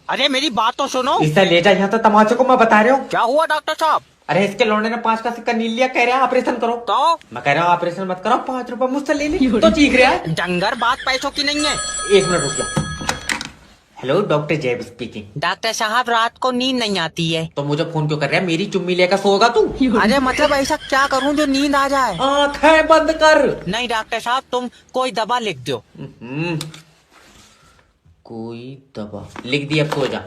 अरे मेरी बात तो सुनो। इसे ले जा यहाँ तो तमाचे को मैं बता रहा हूँ। क्या हुआ डॉक्टर साहब? अरे इसके लौंडे ने 5 का सिक्का नील लिया, कह रहा है ऑपरेशन करो। तो मैं कह रहा हूँ ऑपरेशन मत करो, 5 रुपए मुझसे ले ली तो चीख रहा है। डंगर, बात पैसों की नहीं है। 1 मिनट रुक जा। हेलो, डॉक्टर जैब स्पीकिंग। डॉक्टर साहब रात को नींद नहीं आती है। तो मुझे फोन क्यों कर रहा है? मेरी चुम्मी लेकर सोएगा तू? अरे मतलब ऐसा क्या करूं जो नींद आ जाए? आंखें बंद कर। नहीं डॉक्टर साहब, तुम कोई दवा लिख दो। कोई दवा लिख दी, अब सो जा।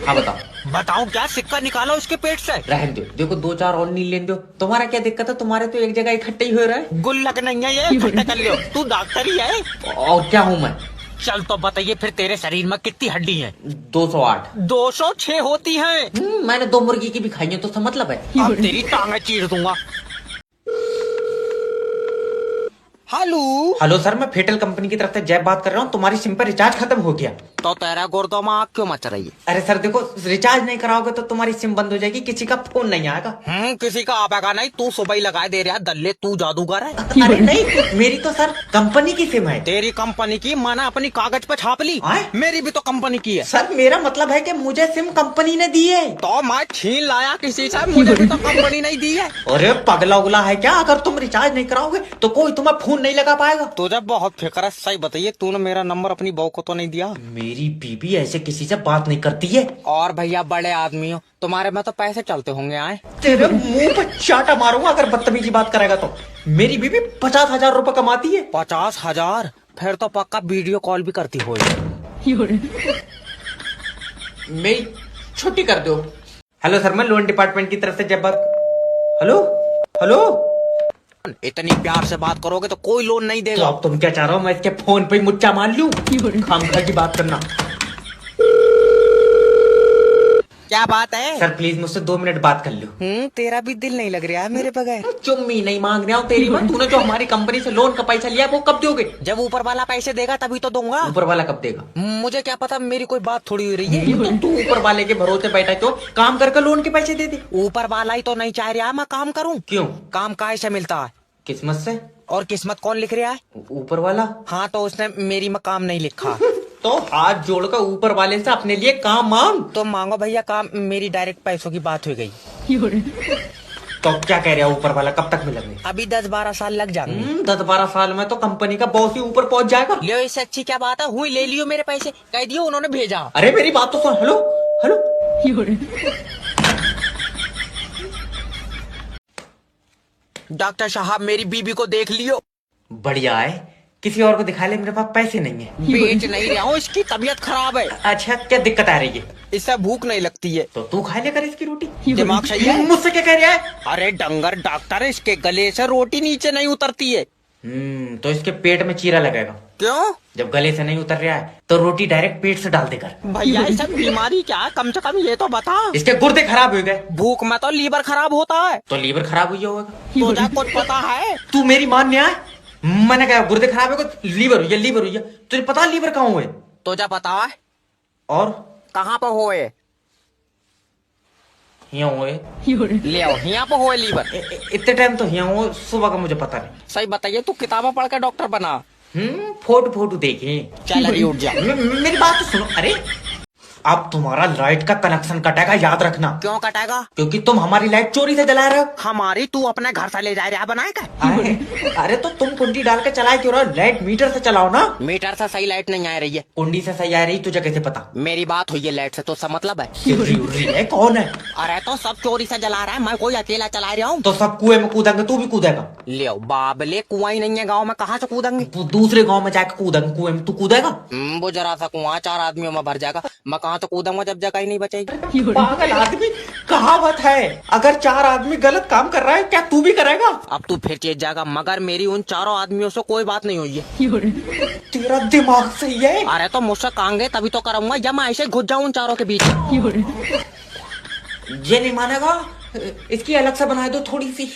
हाँ बताओ। बताओ क्या? सिक्का निकालो उसके पेट से। रहने दो, देखो 2-4 और नील लेने दो। तुम्हारा क्या दिक्कत है? तुम्हारे तो एक जगह इकट्ठे ही हो रहा है। गुल्लक नहीं है ये, इकट्ठा कर लो। तू डॉक्टर ही है? और क्या हूँ मैं? चल तो बताइए फिर, तेरे शरीर में कितनी हड्डी है? 208। 206 होती है। मैंने 2 मुर्गी की भी खाई है, तो उसका मतलब है। अब तेरी टांगे चीर दूंगा। हेलो। हेलो सर, मैं फेटल कंपनी की तरफ से जैब बात कर रहा हूँ। तुम्हारी सिम पर रिचार्ज खत्म हो गया। तो तेरा गुर्दों में आग क्यों मच रही है? अरे सर देखो, रिचार्ज नहीं कराओगे तो तुम्हारी सिम बंद हो जाएगी, किसी का फोन नहीं आएगा। किसी का आपेगा नहीं। तू सुबह ही लगा दे रहा दल्ले, तू जादूगर है। अरे नहीं, मेरी तो सर कंपनी की सिम है। तेरी कंपनी की? माना अपनी कागज पे छाप ली। मेरी भी तो कंपनी की है। सर मेरा मतलब है कि मुझे सिम कंपनी ने दी है। तो मैं छीन लाया किसी से? मुझे भी तो कंपनी नहीं दी है। अरे पगला उगला है क्या? अगर तुम रिचार्ज नहीं कराओगे तो कोई तुम्हें फोन नहीं लगा पाएगा। तुझे बहुत फिक्र है। सही बताइए, तूने मेरा नंबर अपनी बहू को तो नहीं दिया? मेरी बीबी ऐसे किसी से बात नहीं करती है। और भैया बड़े आदमी हो, तुम्हारे में तो पैसे चलते होंगे। आए तेरे मुंह पर चाटा मारूंगा अगर बदतमीजी बात करेगा तो। मेरी बीबी 50,000 रुपए कमाती है। 50,000? फिर तो पक्का वीडियो कॉल भी करती हो। मेरी छुट्टी कर दो। हेलो सर, मैं लोन डिपार्टमेंट की तरफ से जब बात। Hello hello. इतनी प्यार से बात करोगे तो कोई लोन नहीं तो देगा। अब तुम क्या चाह रहे हो? मैं इसके फोन पे ही मुच्चा मान लूं? खामखा की बात करना। क्या बात है? सर प्लीज मुझसे 2 मिनट बात कर लो। तेरा भी दिल नहीं लग रहा है मेरे बगैर? चुम्मी नहीं मांग रहा हूँ तेरी मैं। तूने जो हमारी कंपनी से लोन का पैसा लिया वो कब दोगे? जब ऊपर वाला पैसे देगा तभी तो दूंगा। ऊपर वाला कब देगा? मुझे क्या पता, मेरी कोई बात थोड़ी हो रही है। तो तू ऊपर वाले के भरोसे बैठा तो काम करके लोन के पैसे दे दे। ऊपर वाला ही तो नहीं चाह रहा मैं काम करूं। क्यों? काम काहे से मिलता है? किस्मत से। और किस्मत कौन लिख रहा है? ऊपर वाला। हाँ, तो उसने मेरी में काम नहीं लिखा। तो हाथ जोड़कर ऊपर वाले से अपने लिए काम मांग। तो मांगो भैया काम, मेरी डायरेक्ट पैसों की बात हो गई। तो क्या कह रहे हो? ऊपर वाला कब तक मिलेंगे? अभी 10-12 साल लग जाएंगे। 10-12 साल में तो कंपनी का बॉस ही ऊपर पहुंच जाएगा। लियो, इससे अच्छी क्या बात है? हुई ले लियो मेरे पैसे, कह दियो उन्होंने भेजा। अरे मेरी बात तो सुन। Hello hello. डॉक्टर साहब मेरी बीबी को देख लियो। बढ़िया है, किसी और को दिखा ले, मेरे पास पैसे नहीं है। बेच नहीं रहा हूँ, इसकी तबीयत खराब है। अच्छा क्या दिक्कत आ रही है? इससे भूख नहीं लगती है। तो तू खा ले कर इसकी रोटी। दिमाग सही है? मुझसे क्या कह रहा है? अरे डंगर डॉक्टर, इसके गले से रोटी नीचे नहीं उतरती है। तो इसके पेट में चीरा लगेगा। क्यों? जब गले से नहीं उतर रहा है तो रोटी डायरेक्ट पेट से डाल देकर। भैया ये सब बीमारी क्या है? कम से कम ये तो बता। इसके गुर्दे खराब हो गए। भूख में तो लीवर खराब होता है। तो लीवर खराब हुई होगा। तुझे कुछ पता है? तू मेरी मान आए। मैंने कहा गुर्दे खराब है, लीवर हुई है, लीवर हुई है। तुझे पता लीवर कहाँ हुए? तुझे पता है? और कहाँ पे होए? यहाँ हुए। ले आओ, यहाँ पे होए लीवर। इतने टाइम तो यहाँ हुए, सुबह का मुझे पता नहीं। सही बताइए, तू किताबें पढ़ के डॉक्टर बना। फोटो देखे। चल अभी उठ जा। मेरी बात तो सुनो। अरे अब तुम्हारा लाइट का कनेक्शन कटेगा, याद रखना। क्यों कटेगा? क्योंकि तुम हमारी लाइट चोरी से जला रहे हो। हमारी? तू अपने घर से ले जा रहा बनाएगा? अरे तो तुम कुंडी डाल के चलाए क्यों रहे हो? लाइट मीटर से चलाओ ना। मीटर से सही लाइट नहीं आ रही है। कुंडी से सही आ रही, तुझे कैसे पता? मेरी बात हुई है लाइट से, तो सब मतलब है? उर्री है, कौन है? अरे तो सब चोरी से जला रहा है, मैं कोई अकेला चला रहा हूँ? तो सब कुएं में कूदेंगे, तू भी कूदेगा? ले बाबले, कुआं ही नहीं है गाँव में, कहाँ से कूदेंगे? तू दूसरे गांव में जाकर कूदेंगे कुएं में, तू कूदेगा? वो जरा सा कुआं 4 आदमियों में भर जाएगा। मैं कहाँ तो कूदूंगा जब जगह ही नहीं बचेगी। पागल आदमी, कहावत है अगर 4 आदमी गलत काम कर रहा है क्या तू भी करेगा? अब तू फिर चेत जाएगा, मगर मेरी उन 4 आदमियों से कोई बात नहीं हुई है। तेरा दिमाग सही है? अरे तो मुझसे कांगे तभी तो करूंगा, जब मैं ऐसे घुस जाऊं उन 4 के बीच। ये नहीं मानेगा, इसकी अलग से बना दो थोड़ी सी।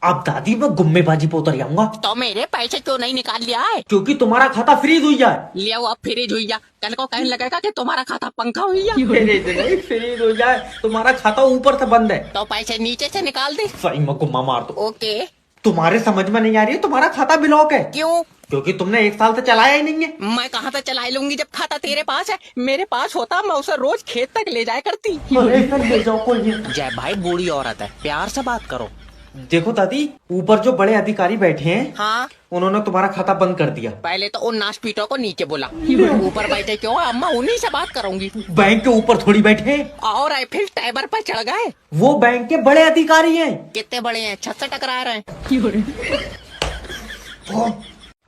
अब दादी मैं गुम्मेबाजी पे उतर जाऊंगा। तो मेरे पैसे क्यों नहीं निकाल लिया है? क्योंकि तुम्हारा खाता फ्रीज हुई जाए। लिया अब फ्रीज हुई जा, कल को कहने लगेगा कि तुम्हारा खाता पंखा हुई जा। फ्रीज हो जाए, तुम्हारा खाता ऊपर से बंद है तो पैसे नीचे से निकाल दे। सही में गुम्मा मार दो। ओके। तुम्हारे समझ में नहीं आ रही है, तुम्हारा खाता ब्लॉक है। क्यों? क्योंकि तुमने 1 साल से चलाया ही नहीं है। मैं कहाँ से चला लूंगी जब खाता तेरे पास है। मेरे पास होता मैं उसे रोज खेत तक ले जाया करती। अरे सर ले जाओ कोई नहीं। जय भाई बूढ़ी औरत है, प्यार से बात करो। देखो दादी, ऊपर जो बड़े अधिकारी बैठे हैं, हाँ, उन्होंने तुम्हारा खाता बंद कर दिया। पहले तो उन नाशपीटों को नीचे बोला, ऊपर बैठे क्यों? अम्मा उन्हीं से बात करूंगी। बैंक के ऊपर थोड़ी बैठे हैं। और आईफिल टावर पर चढ़ गए। वो बैंक के बड़े अधिकारी हैं। कितने बड़े हैं? छत से टकरा रहे हैं।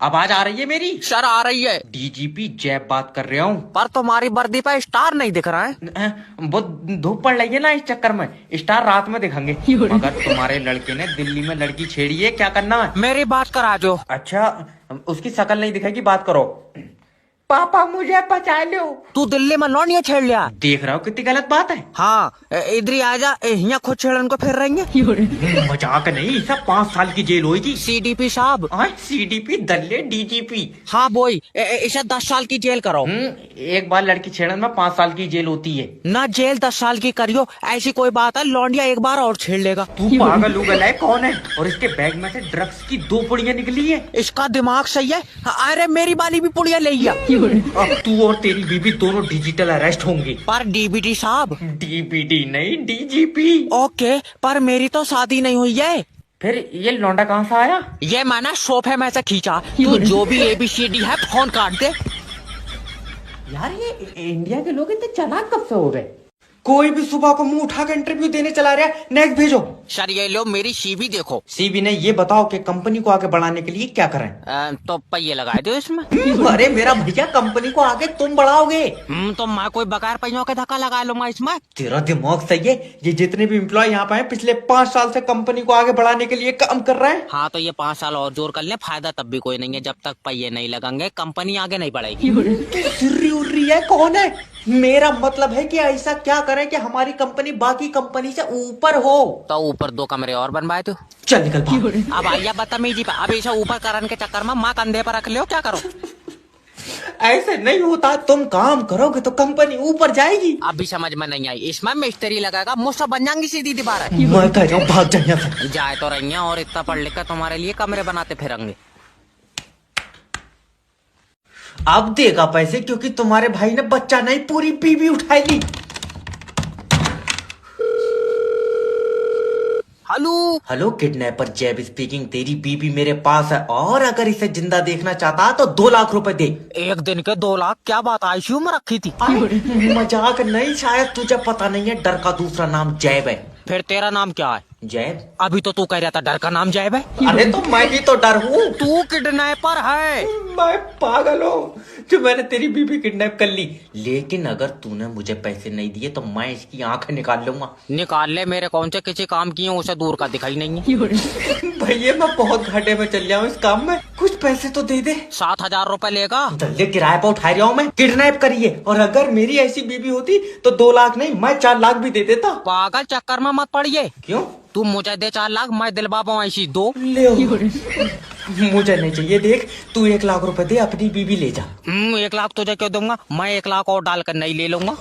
आवाज आ रही है मेरी? सर आ रही है। डीजीपी जैब बात कर रहा हूँ। पर तुम्हारी वर्दी पे स्टार नहीं दिख रहा है। वो धूप पड़ रही है ना, इस चक्कर में स्टार रात में दिखेंगे। मगर तुम्हारे लड़के ने दिल्ली में लड़की छेड़ी है, क्या करना है? मेरी बात करा जो। अच्छा, उसकी शक्ल नहीं दिखेगी, बात करो। पापा मुझे बचा लो। तू दिल्ली में लौंडिया छेड़ लिया। देख रहा हूँ कितनी गलत बात है। हाँ, इधर ही आजा, यहाँ खुद छेड़न को फिर रही है। मजाक नहीं, सब 5 साल की जेल होगी। सीडीपी साहब। सीडीपी दल्ले डीजीपी। हाँ बोई, इसे 10 साल की जेल करो। एक बार लड़की छेड़न में 5 साल की जेल होती है ना। जेल 10 साल की करियो, ऐसी कोई बात है? लौंडिया एक बार और छेड़ लेगा। तू पागल उगल है? कौन है? और इसके बैग में से ड्रग्स की 2 पुड़ियां निकली है। इसका दिमाग सही है। अरे मेरी वाली भी पुड़िया ले गया। अब तू और तेरी बीबी दोनों डिजिटल अरेस्ट होंगे। पर डीबीटी साहब। डीबीटी नहीं, डीजीपी। ओके, पर मेरी तो शादी नहीं हुई है। फिर ये लौंडा कहाँ से आया? ये मैंने सोफे में से खींचा। तू जो भी ABCD है फोन काट दे। यार ये इंडिया के लोग इतने चालाक कब से हो गए? कोई भी सुबह को मुंह उठा के इंटरव्यू देने चला रहा है। नेक्स्ट भेजो। सर ये लो मेरी CV देखो। सीबी ने ये बताओ कि कंपनी को आगे बढ़ाने के लिए क्या करें? तो पहिए लगा दो इसमें। अरे मेरा भैया, कंपनी को आगे तुम बढ़ाओगे। तो मैं कोई बगैर पहियों के धक्का लगा लूंगा इसमें। तेरा दिमाग सही है। ये जितने भी एम्प्लॉय यहाँ पे हैं, पिछले 5 साल से कंपनी को आगे बढ़ाने के लिए काम कर रहे हैं। हाँ तो ये 5 साल और जोर कर ले, फायदा तब भी कोई नहीं है। जब तक पहिए नहीं लगेंगे कंपनी आगे नहीं बढ़ेगी। सिर्री उर्री है? कौन है? मेरा मतलब है कि ऐसा क्या करें कि हमारी कंपनी बाकी कंपनी से ऊपर हो। तो ऊपर 2 कमरे और बनवाए तो। चल निकल भाग। अब आइया बदतमीजी पे। अब इसे ऊपर करने के चक्कर में माँ कंधे पर रख लियो, क्या करो? ऐसे नहीं होता। तुम काम करोगे तो कंपनी ऊपर जाएगी। अभी समझ में नहीं आई। इसमें मिस्त्री लगाएगा, मुझसे बन जाएंगी सीधी दीवार। मैं कह रहा हूँ भाग जा यहाँ से। जाए तो रही हैं और इतना पढ़ लिख कर तुम्हारे लिए कमरे बनाते फिरेंगे। अब देगा पैसे, क्योंकि तुम्हारे भाई ने बच्चा नहीं पूरी बीवी उठाई ली। हेलो हेलो, किडनैपर जैब स्पीकिंग। तेरी बीबी मेरे पास है और अगर इसे जिंदा देखना चाहता तो 2 लाख रुपए दे। एक दिन के 2 लाख? क्या बात, आईसीयू में रखी थी? मजाक नहीं, शायद तुझे पता नहीं है, डर का दूसरा नाम जैब है। फिर तेरा नाम क्या है? जैब। अभी तो तू कह रहा था डर का नाम जैब है। अरे तो मैं भी तो डर हूँ। तू किडनैपर है। मैं पागल हूँ जो मैंने तेरी बीबी किडनैप कर ली। लेकिन अगर तूने मुझे पैसे नहीं दिए तो मैं इसकी आंखें निकाल लूंगा। निकाल ले, मेरे कौन से किसी काम किए उसे दूर का दिखाई नहीं है। भैया मैं बहुत घाटे में चल जाऊँ इस काम में, कुछ पैसे तो दे दे। 7,000 रुपए लेगा? दल्ले किराए पर उठा रहा हूँ मैं, किडनैप करिए। और अगर मेरी ऐसी बीबी होती तो 2 लाख नहीं, मैं 4 लाख भी दे देता। पागल चक्कर में मत पड़िए। क्यों? तू मुझे दे 4 लाख, मैं दिलवा पाऊँ ऐसी 2। ले मुझे नहीं चाहिए। देख, तू 1 लाख रुपए दे, अपनी बीबी ले जा। 1 लाख तुझे क्यों दूंगा? मैं 1 लाख और डालकर नहीं ले लूंगा।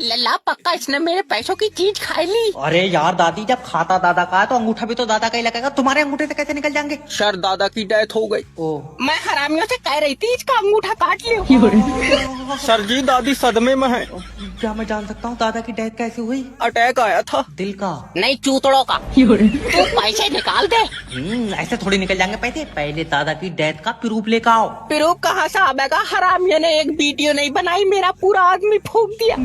लल्ला पक्का इसने मेरे पैसों की चीज खा ली। अरे यार दादी, जब खाता दादा का है तो अंगूठा भी तो दादा का ही लगेगा। तुम्हारे अंगूठे से कैसे निकल जाएंगे? सर दादा की डेथ हो गई। मैं हरामियों से कह रही थी इसका अंगूठा काट लियो। सर जी दादी सदमे में है। क्या मैं जान सकता हूँ दादा की डेथ कैसे हुई? अटैक आया था। दिल का? नहीं, चूतड़ों का। तू पैसे निकाल दे। ऐसे थोड़ी निकल जाएंगे पैसे। पहले दादा की डेथ का प्रूफ लेकर आओ। प्रूफ कहाँ से आएगा? हरामियों ने एक वीडियो नहीं बनाई, मेरा पूरा आदमी फूंक दिया।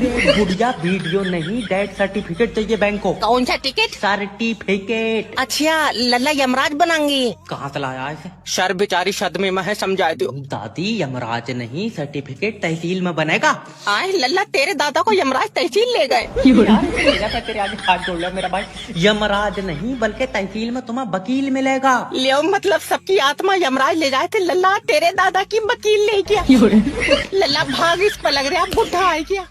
बुढ़िया वीडियो नहीं, डेथ सर्टिफिकेट चाहिए बैंक को। कौन सा टिकट? सर्टिफिकेट। अच्छा, लल्ला यमराज बनाएंगे। कहाँ से लाया इसे? सर बेचारी सदमे में है, समझाए दो। दादी, यमराज नहीं, सर्टिफिकेट तहसील में बनेगा। आए लल्ला, तेरे दादा को यमराज तहसील ले गए। तेरे आगे हाथ जोड़ लिया मेरा भाई। यमराज नहीं बल्कि तहसील में तुम्हें वकील मिलेगा। ले मतलब सबकी आत्मा यमराज ले जाए थे। लल्ला तेरे दादा की वकील ले गया। लल्ला भाग, इस पर लग रहा बुढ़ा आ गया।